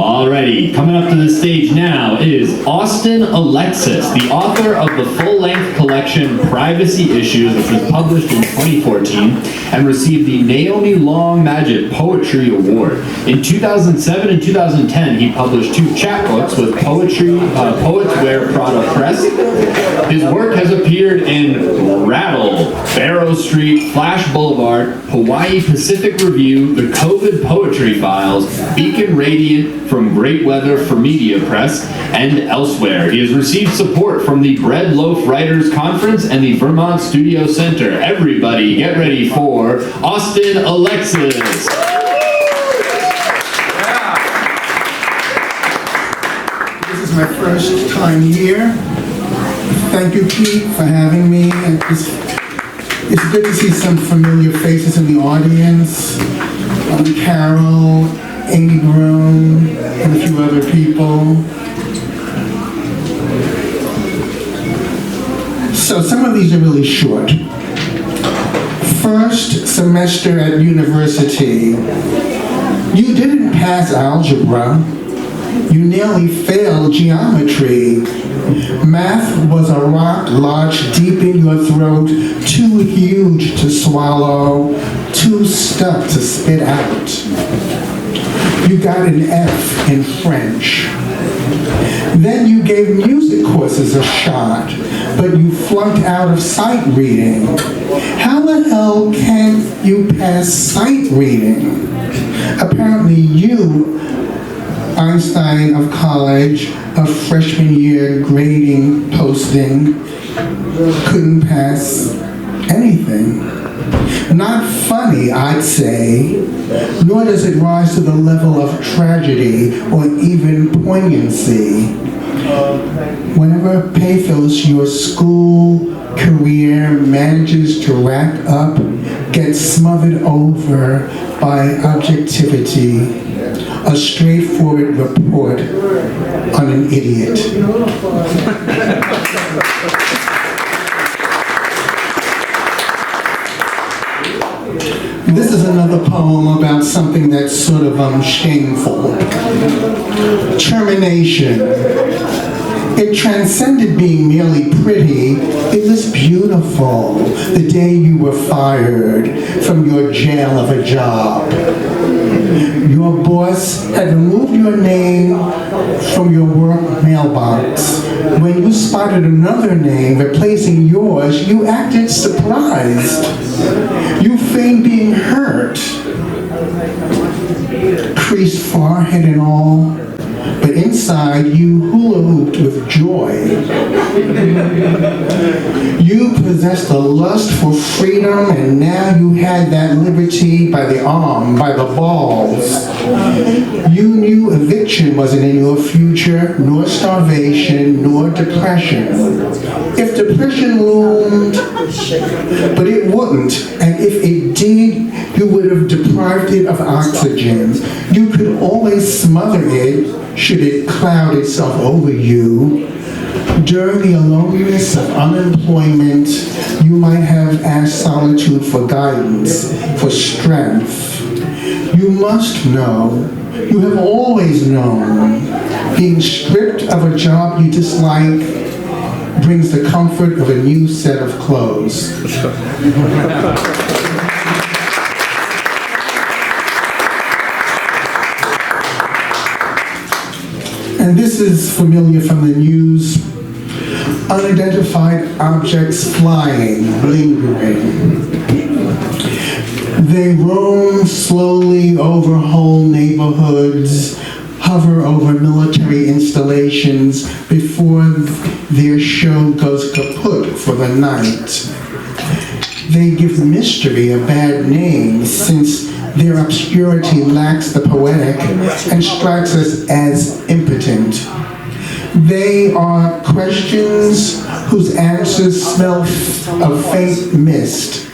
Alrighty, coming up to the stage now is Austin Alexis, the author of the full-length collection Privacy Issues, which was published in 2014 and received the Naomi Long Madgett Poetry Award. In 2007 and 2010, he published 2 chapbooks with Poets Wear Prada Press. His work has appeared in Rattle, Barrow Street, Flash Boulevard, Hawaii Pacific Review, The COVID Poetry Files, Beacon Radiant, From Great Weather for Media Press, and elsewhere. He has received support from the Bread Loaf Writers Conference and the Vermont Studio Center. Everybody get ready for Austin Alexis. This is my first time here. Thank you, Pete, for having me. It's good to see some familiar faces in the audience. Carol, Amy Broom, and a few other people. So some of these are really short. First semester at university, you didn't pass algebra. You nearly failed geometry. Math was a rock lodged deep in your throat, too huge to swallow, too stuck to spit out. You got an F in French. Then you gave music courses a shot, but you flunked out of sight reading. How the hell can you pass sight reading? Apparently you, Einstein of college, a freshman year grading posting, couldn't pass anything. Not funny, I'd say, nor does it rise to the level of tragedy or even poignancy. Whenever pathos your school career manages to rack up, gets smothered over by objectivity, a straightforward report on an idiot. This is another poem about something that's sort of shameful. Termination. It transcended being merely pretty. It was beautiful. The day you were fired from your jail of a job. Your boss had removed your name from your work mailbox. When you spotted another name replacing yours, you acted surprised. You feigned being hurt. Creased forehead and all. But inside, you hula hooped with joy. You possessed a lust for freedom, and now you had that liberty by the arm, by the balls. You knew eviction wasn't in your future, nor starvation, nor depression. If depression loomed, but it wouldn't, and if it did, you would have deprived it of oxygen. You could always smother it, should it cloud itself over you. During the aloneness of unemployment, you might have asked solitude for guidance, for strength. You must know, you have always known, being stripped of a job you dislike brings the comfort of a new set of clothes. And this is familiar from the news. Unidentified objects flying, lingering. They roam slowly over whole neighborhoods, hover over military installations before their show goes kaput for the night. They give mystery a bad name since their obscurity lacks the poetic and strikes us as impotent. They are questions whose answers smell of faint mist.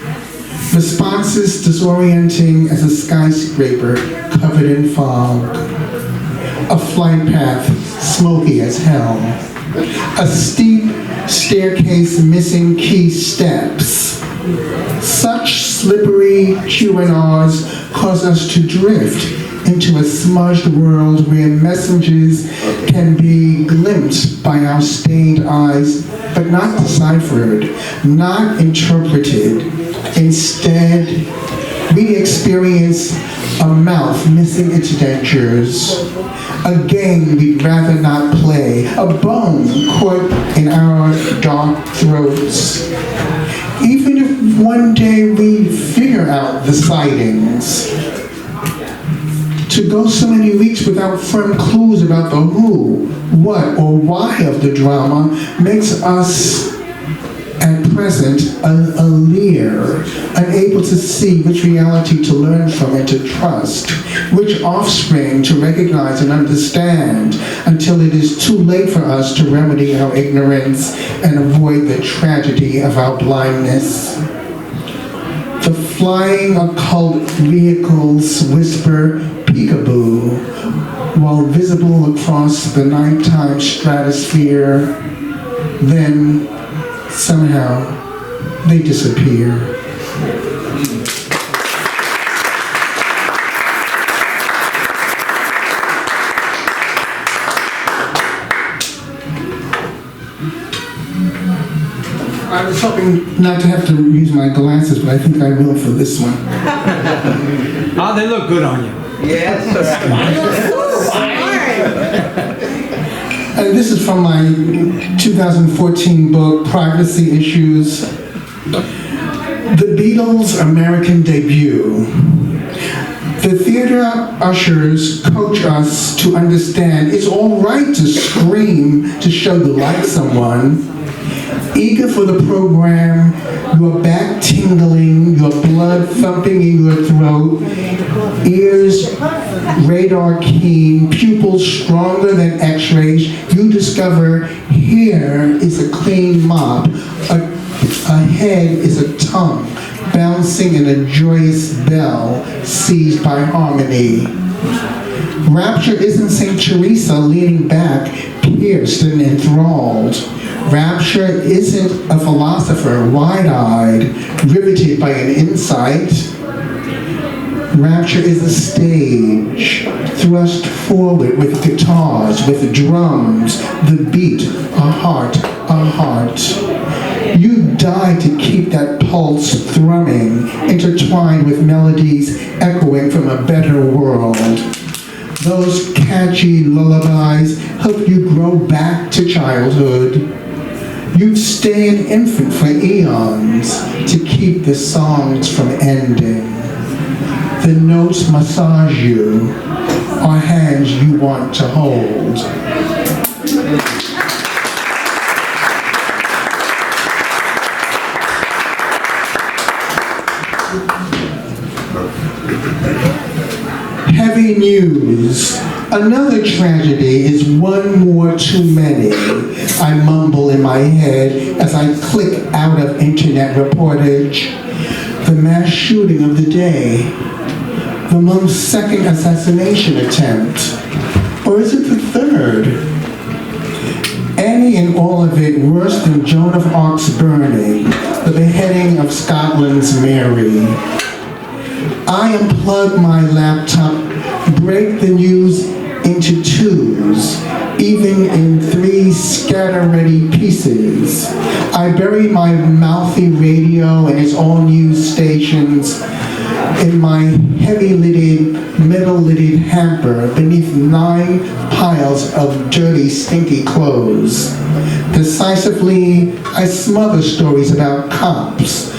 Responses disorienting as a skyscraper covered in fog. A flight path smoky as hell. A steep staircase missing key steps. Such slippery Q&Rs cause us to drift into a smudged world where messages can be glimpsed by our stained eyes, but not deciphered, not interpreted. Instead, we experience a mouth missing its dentures, a game we'd rather not play, a bone caught in our dark throats. Even if one day we figure out the sightings, to go so many weeks without firm clues about the who, what, or why of the drama makes us, at present, a leer, unable to see which reality to learn from and to trust, which offspring to recognize and understand, until it is too late for us to remedy our ignorance and avoid the tragedy of our blindness. The flying occult vehicles whisper peekaboo, while visible across the nighttime stratosphere, then somehow they disappear. I was hoping not to have to use my glasses, but I think I will for this one. Oh, they look good on you. Yes. And this is from my 2014 book, Privacy Issues. The Beatles' American debut. The theater ushers coach us to understand it's all right to scream to show you like someone. Eager for the program, your back tingling, your blood thumping in your throat, ears radar keen, pupils stronger than x-rays, you discover here is a clean mop, a head is a tongue, bouncing in a joyous bell seized by harmony. Rapture isn't St. Teresa leaning back, pierced and enthralled. Rapture isn't a philosopher wide-eyed, riveted by an insight. Rapture is a stage, thrust forward with guitars, with drums, the beat, a heart, a heart. You die to keep that pulse thrumming, intertwined with melodies echoing from a better world. Those catchy lullabies help you grow back to childhood. You'd stay an infant for eons to keep the songs from ending. The notes massage you, are hands you want to hold. Heavy news. Another tragedy is one more too many. I mumble in my head as I click out of internet reportage. The mass shooting of the day. The most second assassination attempt. Or is it the third? Any and all of it worse than Joan of Arc's burning, the beheading of Scotland's Mary. I unplug my laptop, break the news into twos, even in 3 scatter-ready pieces. I bury my mouthy radio and its all-news stations in my heavy-lidded, metal-lidded hamper beneath 9 piles of dirty, stinky clothes. Decisively, I smother stories about cops,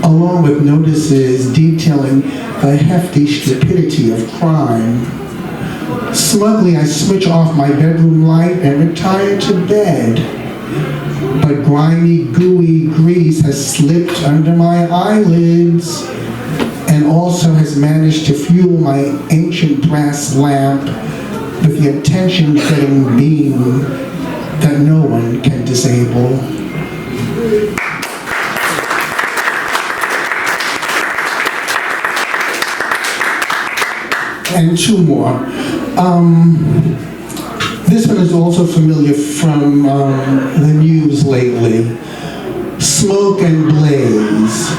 along with notices detailing the hefty stupidity of crime. Smugly, I switch off my bedroom light and retire to bed. But grimy, gooey grease has slipped under my eyelids and also has managed to fuel my ancient brass lamp with the attention-getting beam that no one can disable. And 2 more. This one is also familiar from the news lately. Smoke and blaze.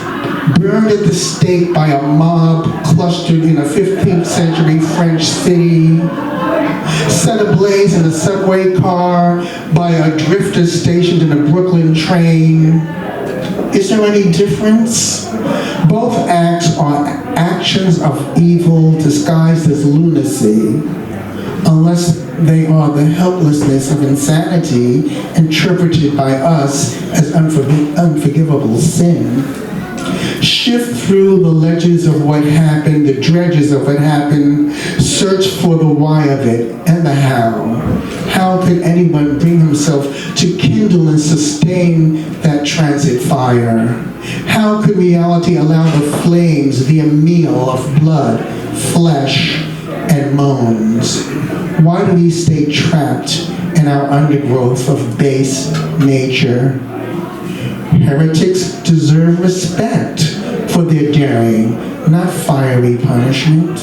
burned at the stake by a mob clustered in a 15th century French city, set ablaze in a subway car by a drifter stationed in a Brooklyn train. Is there any difference? Both acts are actions of evil disguised as lunacy, unless they are the helplessness of insanity interpreted by us as unforgivable sin. Shift through the ledges of what happened, the dredges of what happened, search for the why of it and the how. How could anyone bring himself to kindle and sustain that transit fire? How could reality allow the flames be a meal of blood, flesh, and moans? Why do we stay trapped in our undergrowth of base nature? Heretics deserve respect for their daring, not fiery punishment.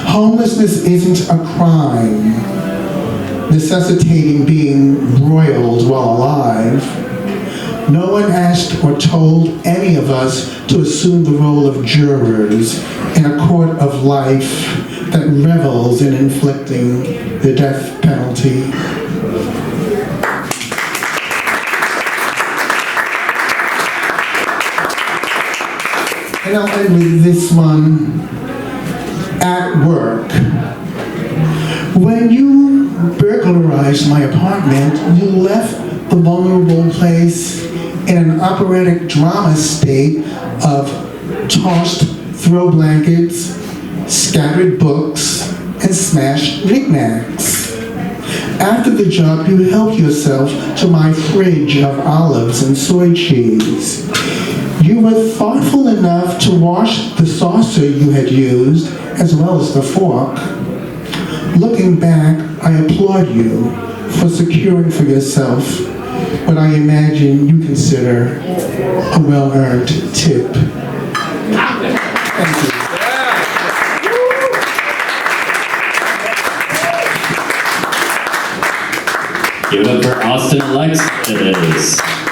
Homelessness isn't a crime, necessitating being broiled while alive. No one asked or told any of us to assume the role of jurors in a court of life that revels in inflicting the death penalty. And I'll end with this one. At work. When you burglarized my apartment, you left the vulnerable place in an operatic drama state of tossed throw blankets, scattered books, and smashed knickknacks. After the job, you helped yourself to my fridge of olives and soy cheese. You were thoughtful enough to wash the saucer you had used, as well as the fork. Looking back, I applaud you for securing for yourself what I imagine you consider a well-earned tip. Thank you. Give it up for Austin Alexis.